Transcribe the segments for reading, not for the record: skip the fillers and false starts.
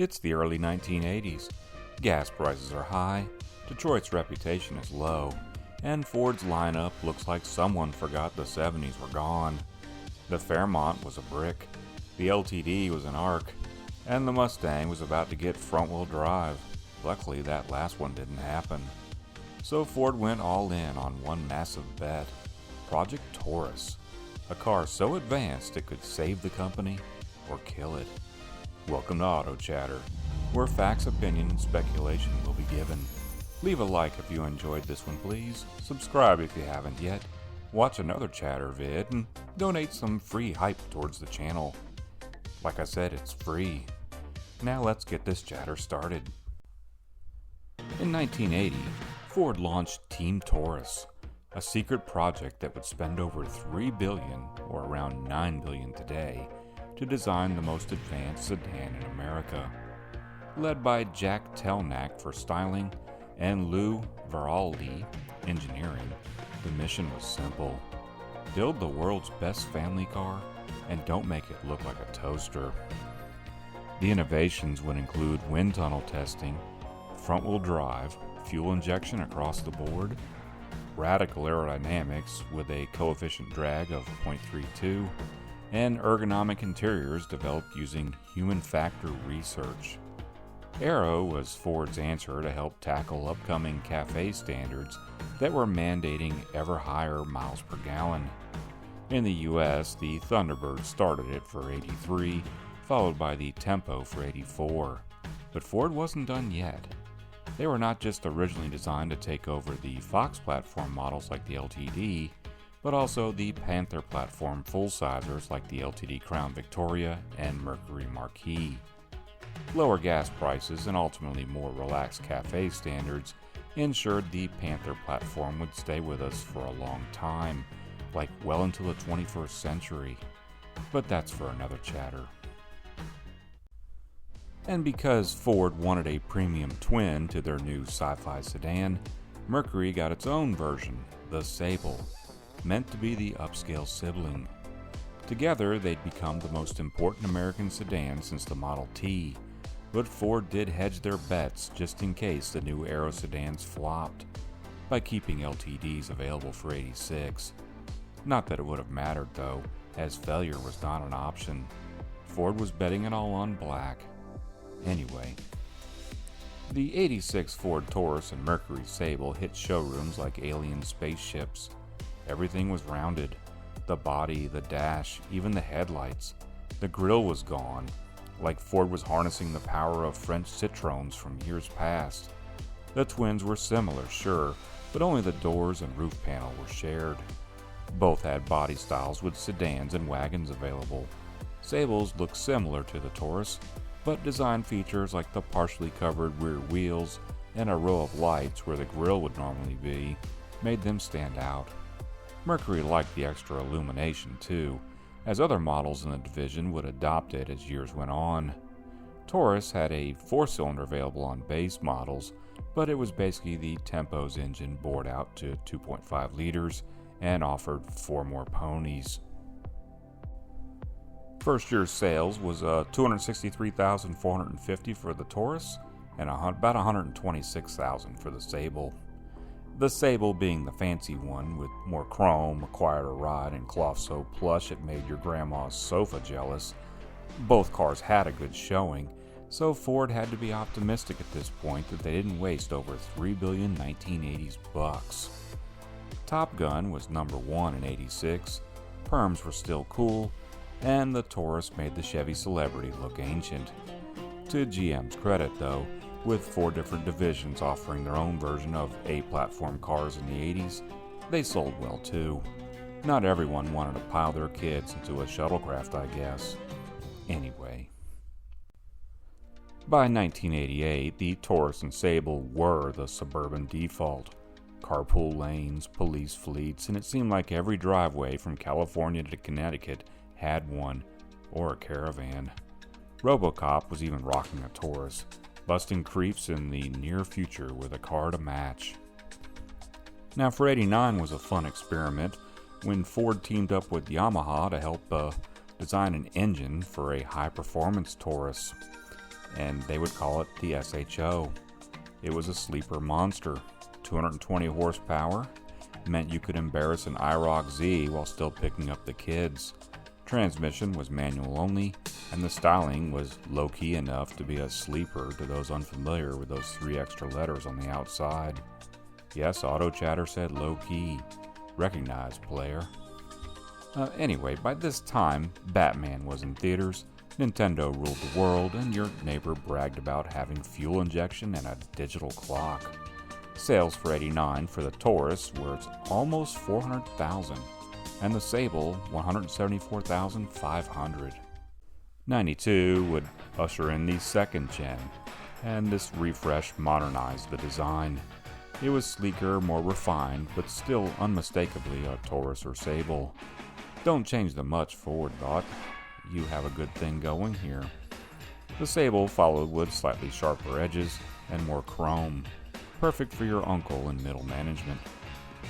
It's the early 1980s. Gas prices are high, Detroit's reputation is low, and Ford's lineup looks like someone forgot the 70s were gone. The Fairmont was a brick, the LTD was an arc, and the Mustang was about to get front-wheel drive. Luckily, that last one didn't happen. So Ford went all in on one massive bet, Project Taurus, a car so advanced it could save the company or kill it. Welcome to Auto Chatter, where facts, opinion, and speculation will be given. Leave a like if you enjoyed this one, please. Subscribe if you haven't yet. Watch another Chatter vid and donate some free hype towards the channel. Like I said, it's free. Now let's get this chatter started. In 1980, Ford launched Team Taurus, a secret project that would spend over $3 billion, or around $9 billion today, to design the most advanced sedan in America. Led by Jack Telnack for styling and Lou Veraldi engineering, the mission was simple. Build the world's best family car and don't make it look like a toaster. The innovations would include wind tunnel testing, front-wheel drive, fuel injection across the board, radical aerodynamics with a coefficient drag of 0.32, and ergonomic interiors developed using human factor research. Aero was Ford's answer to help tackle upcoming CAFE standards that were mandating ever higher miles per gallon. In the US, the Thunderbird started it for 83, followed by the Tempo for 84. But Ford wasn't done yet. They were not just originally designed to take over the Fox platform models like the LTD, but also the Panther platform full-sizers like the LTD Crown Victoria and Mercury Marquis. Lower gas prices and ultimately more relaxed CAFE standards ensured the Panther platform would stay with us for a long time, like well until the 21st century. But that's for another chatter. And because Ford wanted a premium twin to their new sci-fi sedan, Mercury got its own version, the Sable, meant to be the upscale sibling. Together, they'd become the most important American sedan since the Model T, but Ford did hedge their bets just in case the new Aero sedans flopped, by keeping LTDs available for 86. Not that it would have mattered though, as failure was not an option. Ford was betting it all on black. Anyway, the 86 Ford Taurus and Mercury Sable hit showrooms like alien spaceships. Everything was rounded. The body, the dash, even the headlights. The grille was gone, like Ford was harnessing the power of French Citroëns from years past. The twins were similar, sure, but only the doors and roof panel were shared. Both had body styles with sedans and wagons available. Sables looked similar to the Taurus, but design features like the partially covered rear wheels and a row of lights where the grille would normally be made them stand out. Mercury liked the extra illumination too, as other models in the division would adopt it as years went on. Taurus had a 4-cylinder available on base models, but it was basically the Tempo's engine bored out to 2.5 liters and offered 4 more ponies. First year sales was 263,450 for the Taurus and about 126,000 for the Sable. The Sable being the fancy one with more chrome, a quieter ride, and cloth so plush it made your grandma's sofa jealous. Both cars had a good showing, so Ford had to be optimistic at this point that they didn't waste over $3 billion 1980s bucks. Top Gun was number 1 in 86, perms were still cool, and the Taurus made the Chevy Celebrity look ancient. To GM's credit though, with 4 different divisions offering their own version of A-platform cars in the 80s, they sold well too. Not everyone wanted to pile their kids into a shuttlecraft, I guess. Anyway. By 1988, the Taurus and Sable were the suburban default. Carpool lanes, police fleets, and it seemed like every driveway from California to Connecticut had one, or a caravan. RoboCop was even rocking a Taurus, busting creeps in the near future with a car to match. Now for 89 was a fun experiment when Ford teamed up with Yamaha to help design an engine for a high-performance Taurus. and they would call it the SHO. It was a sleeper monster. 220 horsepower meant you could embarrass an IROC Z while still picking up the kids. Transmission was manual only, and the styling was low-key enough to be a sleeper to those unfamiliar with those 3 extra letters on the outside. Yes, Auto Chatter said low-key. Recognize, player. Anyway, by this time, Batman was in theaters, Nintendo ruled the world, and your neighbor bragged about having fuel injection and a digital clock. Sales for '89 for the Taurus were almost 400,000, and the Sable 174,500. '92 would usher in the second gen, and this refresh modernized the design. It was sleeker, more refined, but still unmistakably a Taurus or Sable. Don't change them much, Ford thought. You have a good thing going here. The Sable followed with slightly sharper edges and more chrome, perfect for your uncle in middle management.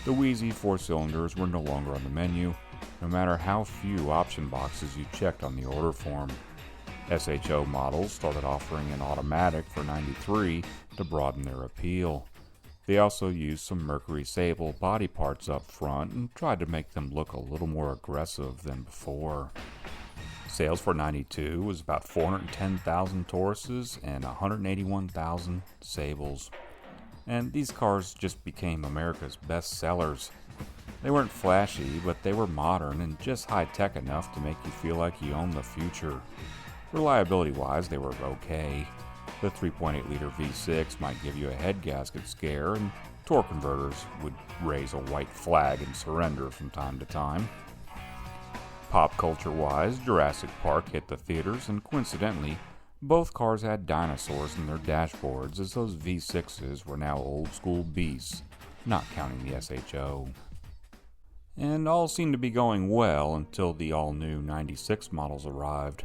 The wheezy 4 cylinders were no longer on the menu, no matter how few option boxes you checked on the order form. SHO models started offering an automatic for '93 to broaden their appeal. They also used some Mercury Sable body parts up front and tried to make them look a little more aggressive than before. Sales for '92 was about 410,000 Tauruses and 181,000 Sables. And these cars just became America's best sellers. They weren't flashy, but they were modern and just high-tech enough to make you feel like you owned the future. Reliability-wise, they were okay. The 3.8-liter V6 might give you a head gasket scare, and torque converters would raise a white flag and surrender from time to time. Pop culture-wise, Jurassic Park hit the theaters, and coincidentally, both cars had dinosaurs in their dashboards, as those V6s were now old-school beasts, not counting the SHO. And all seemed to be going well until the all-new '96 models arrived.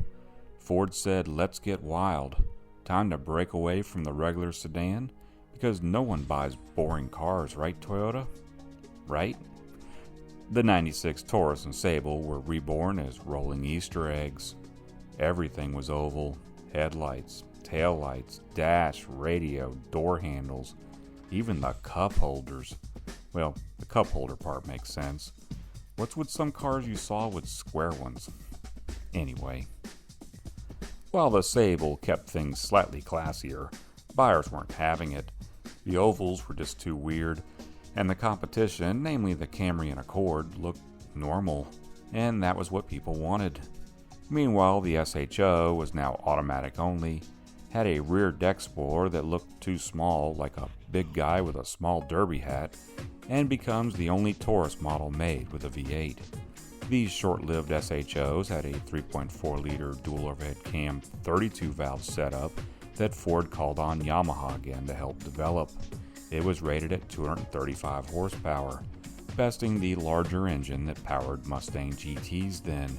Ford said, "Let's get wild. Time to break away from the regular sedan, because no one buys boring cars, right, Toyota? Right?" The '96 Taurus and Sable were reborn as rolling Easter eggs. Everything was oval. Headlights, taillights, dash, radio, door handles, even the cup holders. Well, the cup holder part makes sense. What's with some cars you saw with square ones? Anyway. While the Sable kept things slightly classier, buyers weren't having it. The ovals were just too weird, and the competition, namely the Camry and Accord, looked normal, and that was what people wanted. Meanwhile, the SHO was now automatic only, had a rear deck spoiler that looked too small, like a big guy with a small derby hat, and becomes the only Taurus model made with a V8. These short-lived SHOs had a 3.4-liter dual overhead cam 32-valve setup that Ford called on Yamaha again to help develop. It was rated at 235 horsepower, besting the larger engine that powered Mustang GTs then.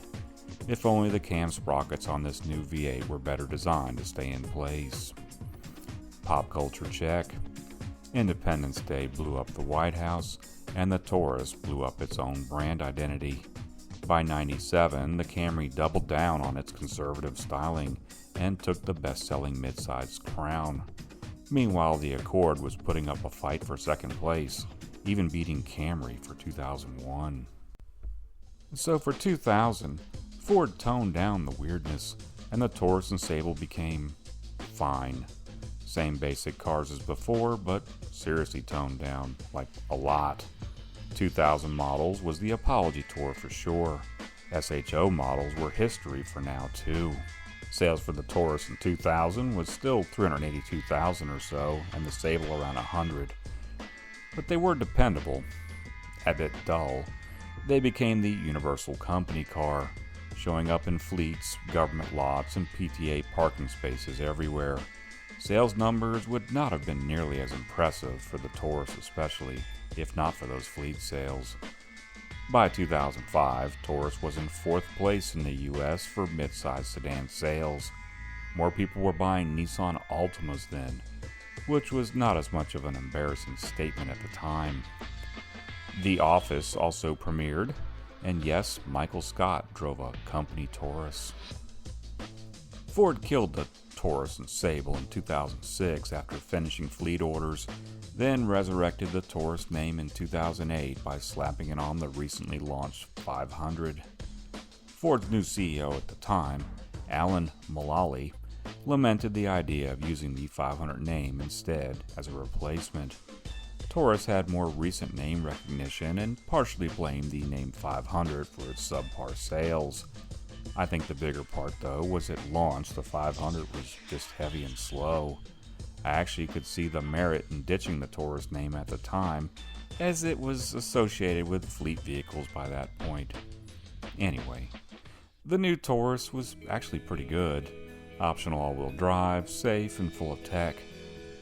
If only the cam sprockets on this new V8 were better designed to stay in place. Pop culture check. Independence Day blew up the White House, and the Taurus blew up its own brand identity. By '97, the Camry doubled down on its conservative styling and took the best-selling midsize crown. Meanwhile, the Accord was putting up a fight for second place, even beating Camry for 2001. So for 2000, Ford toned down the weirdness, and the Taurus and Sable became fine. Same basic cars as before, but seriously toned down, like a lot. 2000 models was the apology tour for sure. SHO models were history for now too. Sales for the Taurus in 2000 was still 382,000 or so, and the Sable around 100. But they were dependable. A bit dull. They became the universal company car, showing up in fleets, government lots, and PTA parking spaces everywhere. Sales numbers would not have been nearly as impressive for the Taurus especially, if not for those fleet sales. By 2005, Taurus was in 4th place in the US for midsize sedan sales. More people were buying Nissan Altimas then, which was not as much of an embarrassing statement at the time. The Office also premiered, and yes, Michael Scott drove a company Taurus. Ford killed the Taurus and Sable in 2006 after finishing fleet orders, then resurrected the Taurus name in 2008 by slapping it on the recently launched 500. Ford's new CEO at the time, Alan Mulally, lamented the idea of using the 500 name instead as a replacement. Taurus had more recent name recognition and partially blamed the name 500 for its subpar sales. I think the bigger part, though, was at launch the 500 was just heavy and slow. I actually could see the merit in ditching the Taurus name at the time, as it was associated with fleet vehicles by that point. Anyway, the new Taurus was actually pretty good. Optional all-wheel drive, safe, and full of tech.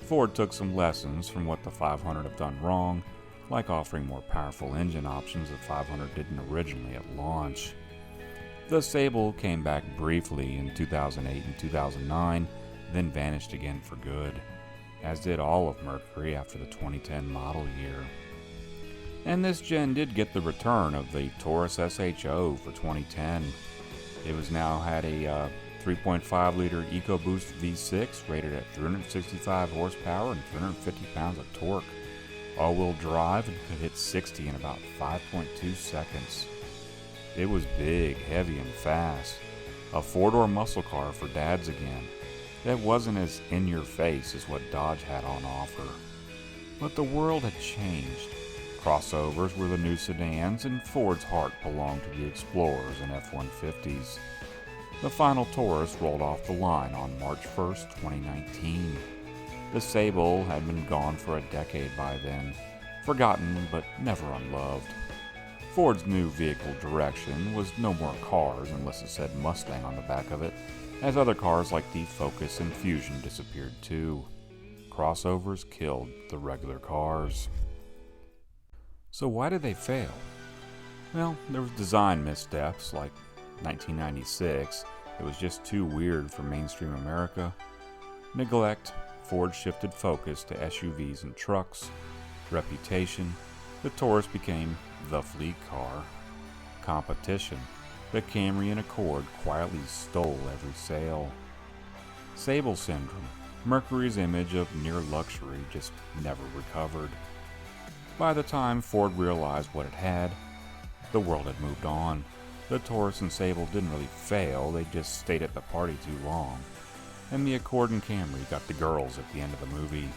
Ford took some lessons from what the 500 have done wrong, like offering more powerful engine options the 500 didn't originally at launch. The Sable came back briefly in 2008 and 2009, then vanished again for good, as did all of Mercury after the 2010 model year. And this gen did get the return of the Taurus SHO for 2010. It was now had a 3.5-liter EcoBoost V6 rated at 365 horsepower and 350 pounds of torque. All-wheel drive and could hit 60 in about 5.2 seconds. It was big, heavy, and fast. A four-door muscle car for dads again. That wasn't as in-your-face as what Dodge had on offer. But the world had changed. Crossovers were the new sedans, and Ford's heart belonged to the Explorers and F-150s. The final Taurus rolled off the line on March 1st, 2019. The Sable had been gone for a decade by then, forgotten but never unloved. Ford's new vehicle direction was no more cars unless it said Mustang on the back of it, as other cars like the Focus and Fusion disappeared too. Crossovers killed the regular cars. So why did they fail? Well, there was design missteps like 1996. It was just too weird for mainstream America. Neglect. Ford shifted focus to SUVs and trucks. Reputation. The Taurus became the fleet car. Competition. The Camry and Accord quietly stole every sale. Sable syndrome. Mercury's image of near luxury just never recovered. By the time Ford realized what it had, the world had moved on. The Taurus and Sable didn't really fail, they just stayed at the party too long. And the Accord and Camry got the girls at the end of the movie.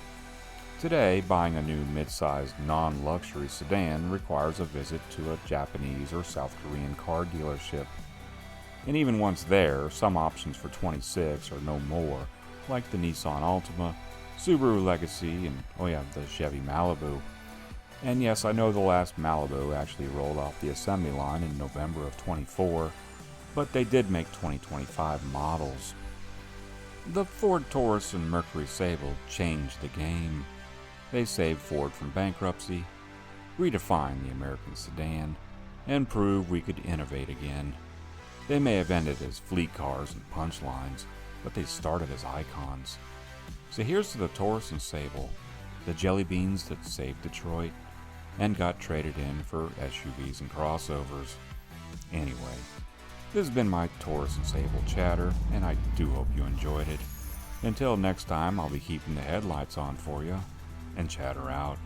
Today, buying a new mid-sized non-luxury sedan requires a visit to a Japanese or South Korean car dealership. And even once there, some options for 26 or no more, like the Nissan Altima, Subaru Legacy, and the Chevy Malibu. And yes, I know the last Malibu actually rolled off the assembly line in November of 24, but they did make 2025 models. The Ford Taurus and Mercury Sable changed the game. They saved Ford from bankruptcy, redefined the American sedan, and proved we could innovate again. They may have ended as fleet cars and punchlines, but they started as icons. So here's to the Taurus and Sable, the jelly beans that saved Detroit, and got traded in for SUVs and crossovers. Anyway, this has been my Taurus and Sable chatter, and I do hope you enjoyed it. Until next time, I'll be keeping the headlights on for you, and chatter out.